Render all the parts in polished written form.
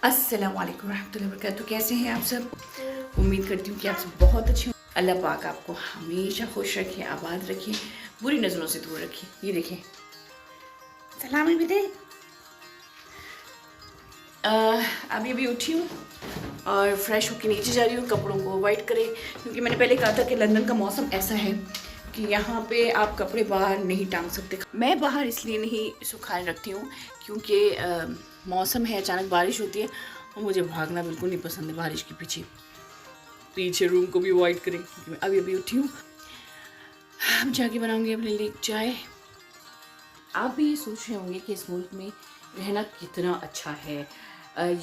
अस्सलाम वालेकुम रहमतुल्लाहि व बरकातहू। कैसे हैं आप सब? उम्मीद करती हूँ कि आप सब बहुत अच्छे हों। अल्लाह पाक आपको हमेशा खुश रखे, आबाद रखे, बुरी नज़रों से दूर रखे। ये देखें, सलामी भी दे। अभी अभी उठी हूँ और फ्रेश होकर नीचे जा रही हूँ कपड़ों को वाइट करे, क्योंकि मैंने पहले कहा था कि लंदन का मौसम ऐसा है कि यहाँ पे आप कपड़े बाहर नहीं टांग सकते। मैं बाहर इसलिए नहीं सुखाए रखती हूँ क्योंकि मौसम है, अचानक बारिश होती है और मुझे भागना बिल्कुल नहीं पसंद है बारिश के पीछे पीछे रूम को भी वाइट करें, क्योंकि मैं अभी अभी उठी हूँ। हम जाके बनाऊँगी अपने लिए चाय। आप भी ये सोच रहे होंगे कि इस मुल्क में रहना कितना अच्छा है,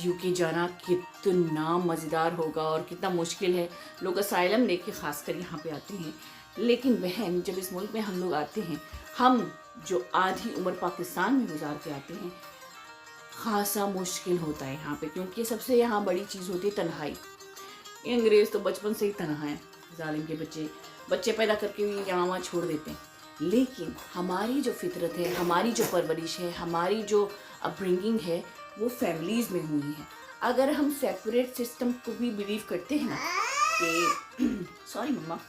यूके जाना कितना मज़ेदार होगा और कितना मुश्किल है। लोग असाइलम लेके ख़ासकर यहाँ पे आते हैं, लेकिन बहन जब इस मुल्क में हम लोग आते हैं, हम जो आधी उम्र पाकिस्तान में गुजार के आते हैं, खासा मुश्किल होता है यहाँ पे, क्योंकि सबसे यहाँ बड़ी चीज़ होती है तन्हाई। ये अंग्रेज़ तो बचपन से ही तन्हा है, जालिम के बच्चे पैदा करके भी यहाँ वहाँ छोड़ देते हैं। लेकिन हमारी जो फितरत है, हमारी जो परवरिश है, हमारी जो अपब्रिंगिंग है, वो फैमिलीज़ में हुई है। अगर हम सेपरेट सिस्टम को भी बिलीव करते हैं ना कि सॉरी मम्मा,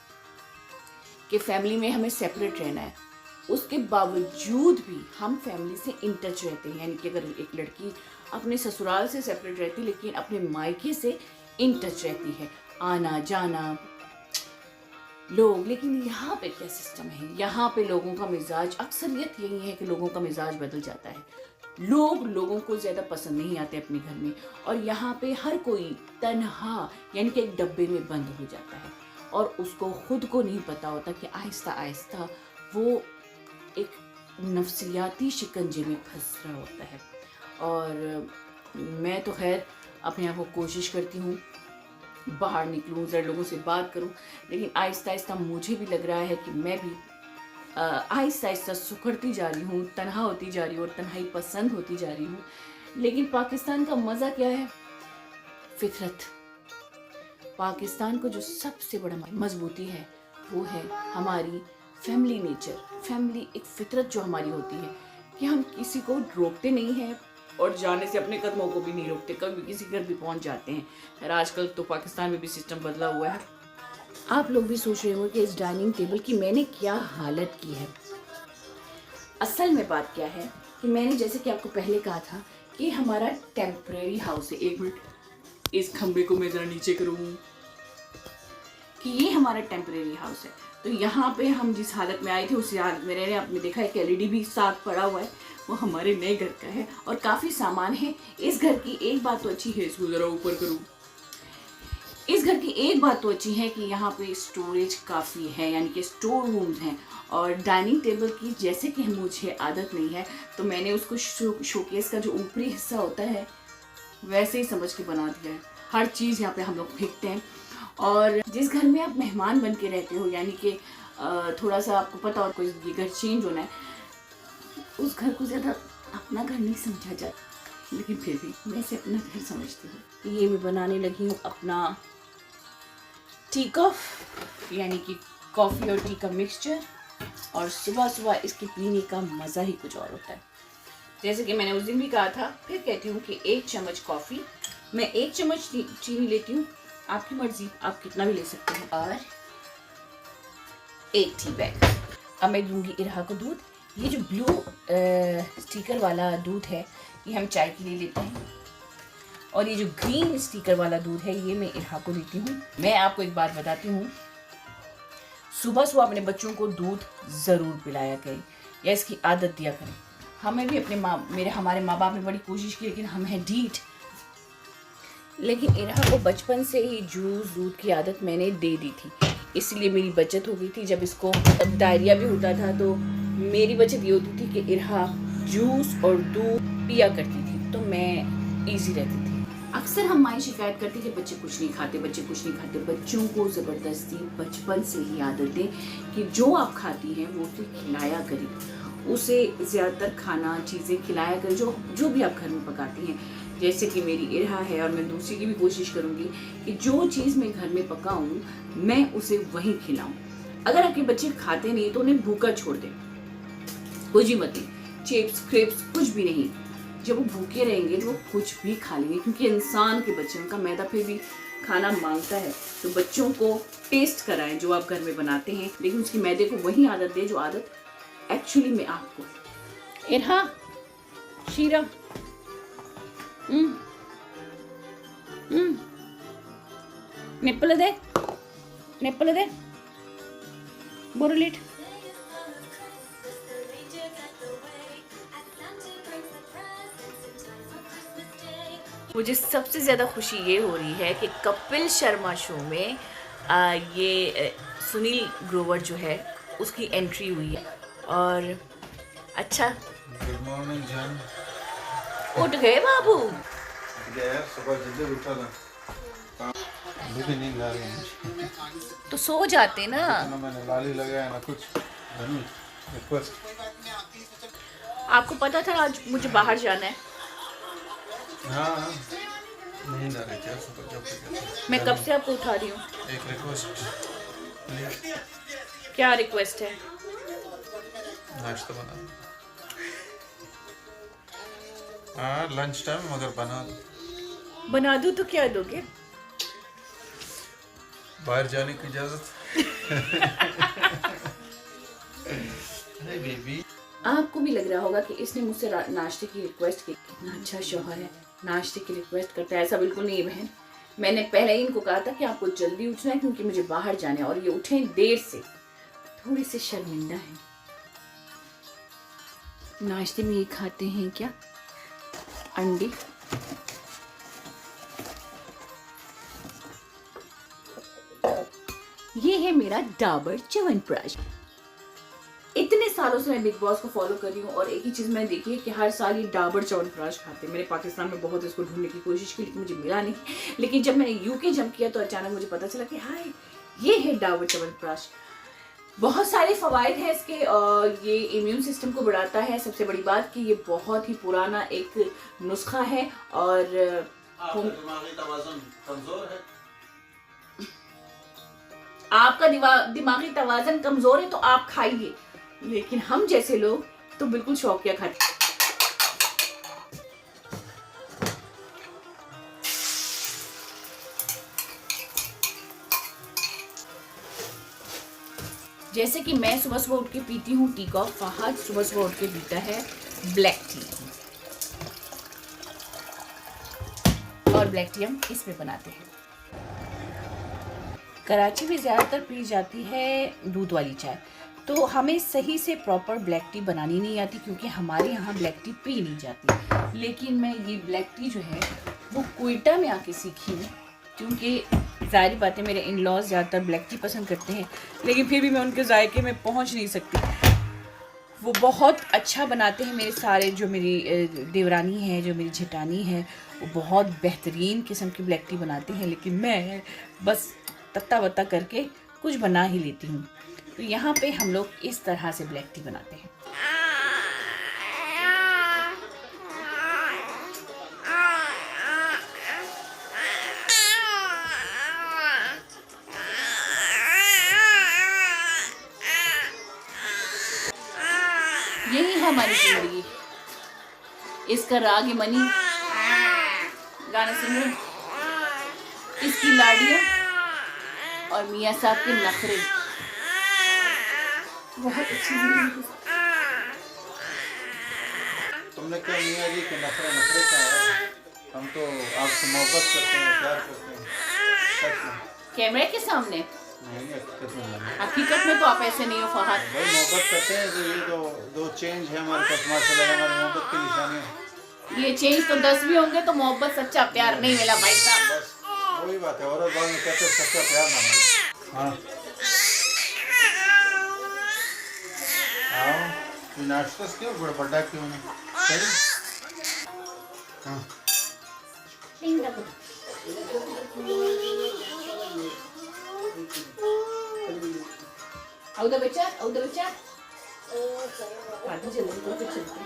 कि फैमिली में हमें सेपरेट रहना है, उसके बावजूद भी हम फैमिली से इन टच रहते हैं। यानी कि अगर एक लड़की अपने ससुराल से सेपरेट रहती है लेकिन अपने मायके से इन टच रहती है, आना जाना लोग। लेकिन यहाँ पे क्या सिस्टम है, यहाँ पे लोगों का मिजाज, अक्सरियत यही है कि लोगों का मिजाज बदल जाता है। लोगों को ज़्यादा पसंद नहीं आते अपने घर में, और यहाँ पे हर कोई तन्हा यानी कि एक डब्बे में बंद हो जाता है और उसको खुद को नहीं पता होता कि आहिस्ता आहिस्ता वो एक नफ्सियाती शिकंजे में फंस रहा होता है। और मैं तो खैर अपने आप को कोशिश करती हूँ बाहर निकलूँ, ज़रा लोगों से बात करूँ, लेकिन आहिस्ता आहिस्ता मुझे भी लग रहा है कि मैं भी आहिस्ता आहिस्ता सुखड़ती जा रही हूँ, तन्हा होती जा रही हूँ और तन्हाई पसंद होती जा रही हूँ। लेकिन पाकिस्तान का मज़ा क्या है? फितरत। पाकिस्तान को जो सबसे बड़ा मजबूती है वो है हमारी फैमिली नेचर, फैमिली एक फितरत जो हमारी होती है कि हम किसी को रोकते नहीं हैं और जाने से अपने कदमों को भी नहीं रोकते, कभी किसी घर भी पहुंच जाते हैं। और आजकल तो पाकिस्तान में भी सिस्टम बदला हुआ है। आप लोग भी सोच रहे होंगे कि इस डाइनिंग टेबल की मैंने क्या हालत की है। असल में बात क्या है कि मैंने जैसे कि आपको पहले कहा था कि हमारा टेम्परेरी हाउस है। एक मिनट, इस खंबे को मैं ज़रा नीचे करूँ कि ये हमारा टेम्परेरी हाउस है। तो यहाँ पे हम जिस हालत में आए थे उसी हालत में रह रहे हैं। आपने देखा है कि एलईडी भी साथ पड़ा हुआ है, वो हमारे नए घर का है और काफ़ी सामान है। इस घर की एक बात तो अच्छी है, इसको ज़रा ऊपर करूँ, इस घर की एक बात तो अच्छी है कि यहाँ पे स्टोरेज काफ़ी है, यानी कि स्टोर रूम्स हैं। और डाइनिंग टेबल की जैसे कि मुझे आदत नहीं है, तो मैंने उसको शोकेस का जो ऊपरी हिस्सा होता है वैसे ही समझ के बना दिया है। हर चीज़ यहाँ पे हम लोग फेंकते हैं। और जिस घर में आप मेहमान बन के रहते हो, यानी कि थोड़ा सा आपको पता हो कोई ये घर चेंज होना है, उस घर को ज़्यादा अपना घर नहीं समझा जाता, लेकिन फिर भी मैं इसे अपना घर समझती हूँ। ये मैं बनाने लगी हूँ अपना टी कॉफ, यानी कि कॉफ़ी और टी का मिक्सचर, और सुबह सुबह इसके पीने का मज़ा ही कुछ और होता है। जैसे कि मैंने उस दिन भी कहा था, फिर कहती हूँ कि 1 चम्मच कॉफ़ी, मैं 1 चम्मच चीनी लेती हूँ, आपकी मर्ज़ी, आप कितना भी ले सकते हैं, और 1 टी बैग। अब मैं दूँगी इरहा को दूध। ये जो ब्लू स्टिकर वाला दूध है ये हम चाय के लिए लेते हैं, और ये जो ग्रीन स्टिकर वाला दूध है ये मैं इरहा को देती हूँ। मैं आपको एक बात बताती हूँ, सुबह सुबह अपने बच्चों को दूध ज़रूर पिलाया करें या इसकी आदत दिया करें। हमें भी अपने हमारे माँ बाप ने बड़ी कोशिश की, लेकिन हम हैं ढीठ। लेकिन इरहा को बचपन से ही जूस दूध की आदत मैंने दे दी थी, इसलिए मेरी बचत हो गई थी। जब इसको तब डायरिया भी होता था तो मेरी बचत ये होती थी कि इरहा जूस और दूध पिया करती थी, तो मैं ईजी रहती थी। अक्सर हम माँ शिकायत करती कि बच्चे कुछ नहीं खाते, बच्चे कुछ नहीं खाते। बच्चों को ज़बरदस्ती बचपन से ही आदत दें कि जो आप खाती हैं वो उसे खिलाया करें, उसे ज़्यादातर खाना चीज़ें खिलाया करें जो भी आप घर में पकाती हैं। जैसे कि मेरी इरहा है, और मैं दूसरी की भी कोशिश करूँगी कि जो चीज़ मैं घर में पकाऊँ मैं उसे वहीं खिलाऊँ। अगर आपके बच्चे खाते नहीं तो उन्हें भूखा छोड़ दें, कुछ भी मत दें, चिप्स क्रिप्स कुछ भी नहीं। जब वो भूखे रहेंगे तो वो कुछ भी खा लेंगे, क्योंकि इंसान के बच्चे, उनका मैदा फिर भी खाना मांगता है। तो बच्चों को टेस्ट कराएं जो आप घर में बनाते हैं, लेकिन उसकी मैदे को वही आदत दें जो आदत एक्चुअली में आपको। इरहा, शीरा, निप्पल दे बोरलिट। मुझे सबसे ज़्यादा खुशी ये हो रही है कि कपिल शर्मा शो में ये सुनील ग्रोवर जो है उसकी एंट्री हुई है। और अच्छा, गुड मॉर्निंग जान। उठ गए बाबू? यार सुबह जल्दी उठा ना, मुझे नींद आ रही है। तो सो जाते ना। ना मैंने लाली लगाया ना कुछ। रिक्वेस्ट, आपको पता था आज मुझे बाहर जाना है? हाँ नींद आ रही थी सुबह जब। मैं कब से आपको उठा रही हूँ। एक रिक्वेस्ट, क्या रिक्वेस्ट है? नाश्ता बना। हाँ लंच टाइम, मगर बना दूँ तो क्या दोगे? बाहर जाने की इजाजत। अरे बेबी, आपको भी लग रहा होगा कि इसने मुझसे नाश्ते की रिक्वेस्ट की। कितना अच्छा शौहर है, नाश्ते की रिक्वेस्ट करता है। ऐसा बिल्कुल नहीं है बहन, मैंने पहले ही इनको कहा था कि आपको जल्दी उठना है क्योंकि मुझे बाहर जाना है, और ये उठे देर से, थोड़ी सी शर्मिंदा है। नाश्ते में ये खाते हैं क्या? अंडे। ये है मेरा डाबर च्यवनप्राश। इतने सालों से मैं बिग बॉस को फॉलो कर रही हूँ और एक ही चीज मैंने देखी है कि हर साल ये डाबर च्यवनप्राश खाते हैं। मैंने पाकिस्तान में बहुत इसको ढूंढने की कोशिश की लेकिन मुझे मिला नहीं, लेकिन जब मैंने यूके जंप किया तो अचानक मुझे पता चला कि हाय ये है डाबर च्यवनप्राश। बहुत सारे फवायद हैं इसके। ये इम्यून सिस्टम को बढ़ाता है। सबसे बड़ी बात कि ये बहुत ही पुराना एक नुस्खा है और आपका दिमागी तवाज़न कमजोर है तो आप खाइए, लेकिन हम जैसे लोग तो बिल्कुल शौकिया खाते। जैसे कि मैं सुबह सुबह उठ के पीती हूँ टी कॉफ, फहद सुबह सुबह उठ के पीता है ब्लैक टी, और ब्लैक टी हम इसमें बनाते हैं। कराची में ज़्यादातर पी जाती है दूध वाली चाय, तो हमें सही से प्रॉपर ब्लैक टी बनानी नहीं आती क्योंकि हमारे यहाँ ब्लैक टी पी नहीं जाती। लेकिन मैं ये ब्लैक टी जो है वो क्वेटा में आके सीखी हूँ, क्योंकि ज़ाहिर बात है मेरे इन लॉज ज़्यादातर ब्लैक टी पसंद करते हैं, लेकिन फिर भी मैं उनके जायके में पहुँच नहीं सकती। वो बहुत अच्छा बनाते हैं। मेरे सारे जो मेरी देवरानी है, जो मेरी झटानी है, वो बहुत बेहतरीन किस्म की ब्लैक टी बनाती हैं, लेकिन मैं बस तत्ता वत्ता करके कुछ बना ही लेती हूँ। तो यहाँ पे हम लोग इस तरह से ब्लैक टी बनाते हैं। यही है हमारी जिंदगी। इसका राग मनी गाना सुन रहे, इसकी लाड़ियाँ और मियाँ साहब के नखरे। बहुत अच्छी जिंदगी। तुमने क्या मियाँ जी के नखरे नखरे का है? हम तो आपसे मोहब्बत करते हैं, प्यार करते हैं सच में। कैमरे के सामने नहीं, हकीकत में तो आप ऐसे नहीं हो फहद। भाई मोहब्बत करते हैं तो ये दो चेंज है हमारे पास माशाल्लाह, हमारी मोहब्बत की निशानी है। ये चेंज तो 10 भी होंगे तो मोहब्बत सच्चा प्यार नहीं मिला भाई साहब। बस वही बात है, औरत बाद में कहते हैं सच्चा प्यार ना मिले। हाँ आओ, नाश्ता क्यों बड़ा क्यों नहीं? हाँ उधर बच्चा, उधर बच्चा। चलते चलते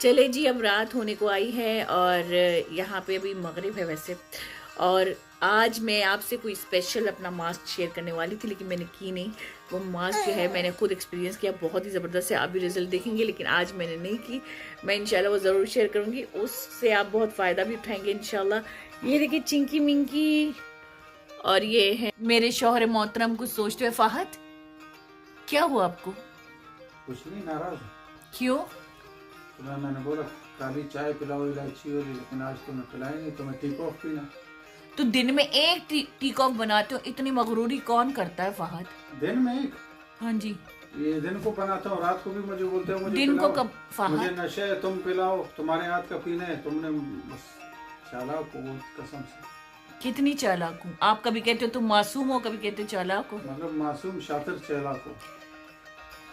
चले जी, अब रात होने को आई है और यहाँ पे अभी मगरिब है वैसे। और आज मैं आपसे कोई स्पेशल अपना मास्क शेयर करने वाली थी, लेकिन मैंने की नहीं। वो मास्क जो है मैंने खुद एक्सपीरियंस किया, बहुत ही ज़बरदस्त है। आप भी रिजल्ट देखेंगे, लेकिन आज मैंने नहीं की। मैं इंशाल्लाह वो ज़रूर शेयर करूँगी, उससे आप बहुत फ़ायदा भी उठाएंगे इंशाल्लाह। ये देखिए चिंकी मिंकी, और ये है मेरे शौहर मोहतरम। कुछ सोचते हुए फाहद, क्या हुआ आपको? कुछ नहीं, नाराज हूँ। क्यों? तुम्हें मैंने बोला काली चाय पिलाओ इलायची वाली, लेकिन आज तुमने पिलाई नहीं, तुम्हें टी कॉफ पीना। तो दिन में एक टी कॉफ बनाते हो, इतनी मगरूरी कौन करता है फाहद? दिन में एक? हाँ जी, ये दिन को बनाता हूँ, रात को भी मुझे बोलते हो मुझे दिन को पिलाओ। कब फाहद? मुझे नशे है, तुम पिलाओ, तुम्हारे हाथ का पीना है। तुमने बस चालाक हो कसम से। कितनी चालाक हूँ? आप कभी कहते हो तुम मासूम हो, कभी कहते हो चालाक हो। मतलब मासूम शातिर चालाक हो।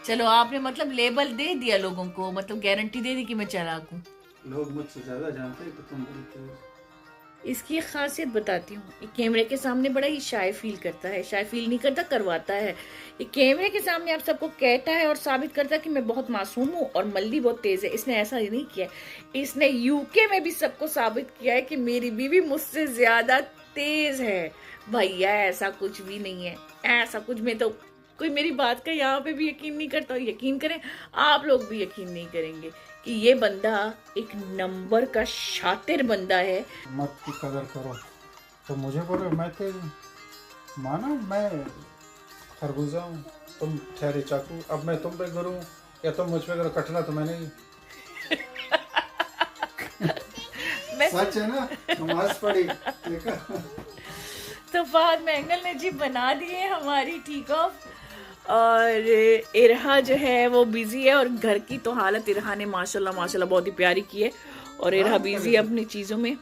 चलो, आपने मतलब लेबल दे दिया लोगों को, मतलब गारंटी दे दी कि मैं चालाक हूँ। लोग मुझसे ज्यादा जानते हैं कि तुम बोलते हो। इसकी खासियत बताती हूँ, ये कैमरे के सामने बड़ा ही शाय फील करता है। शाय फील नहीं करता, करवाता है। ये कैमरे के सामने आप सबको कहता है और साबित करता है कि मैं बहुत मासूम हूँ और मल्ली बहुत तेज है। इसने ऐसा ही नहीं किया, इसने यूके में भी सबको साबित किया है कि मेरी बीवी मुझसे ज्यादा तेज है। भैया ऐसा कुछ भी नहीं है, ऐसा कुछ में तो कोई मेरी बात का यहाँ पे भी यकीन नहीं करता। यकीन करें, आप लोग भी यकीन नहीं करेंगे कि ये बंदा एक नंबर का शातिर बंदा है। मत की कदर करो तो मुझे बोलो मैं तेज हूँ। मानो मैं खरबूजा हूँ, तुम ठहरे चाकू। अब मैं तुम पे करूँ या तुम मुझ पे करो कटना, तो मैं नहीं। सच है ना, नमाज पढ़ी देखा। तो फाहद मैंगल ने जी बना दिए हमारी टी कॉफ, और इरहा जो है वो बिजी है। और घर की तो हालत इरहा ने माशाल्लाह माशाल्लाह बहुत ही प्यारी की है, और इरहा बिजी है अपनी चीज़ों में।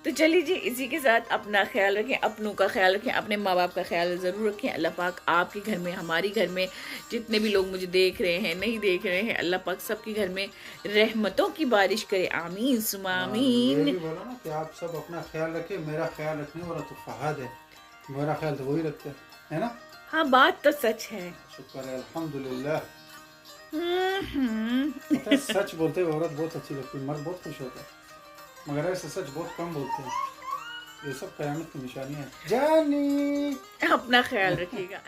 तो चलिए जी, इसी के साथ अपना ख्याल रखें, अपनों का ख्याल रखें, अपने माँ बाप का ख्याल ज़रूर रखें। अल्लाह पाक आपके घर में, हमारी घर में, जितने भी लोग मुझे देख रहे हैं, नहीं देख रहे हैं, अल्लाह पाक सबके घर में रहमतों की बारिश करे। आमीन सुमा आमीन। ये भी बोलो ना कि आप सब अपना ख्याल रखें। मेरा ख्याल रखने वाला तो फहद है, मेरा ख्याल तो वही रखते है ना। हाँ, बात तो सच है। शुक्र है, अल्हम्दुलिल्लाह। पता है, सच बोलते हुए औरत बहुत अच्छी लगती है, मर्द बहुत खुश होता है, मगर ऐसे सच बहुत कम बोलते हैं। ये सब क़यामत की निशानियां हैं। जानी, अपना ख्याल रखिएगा।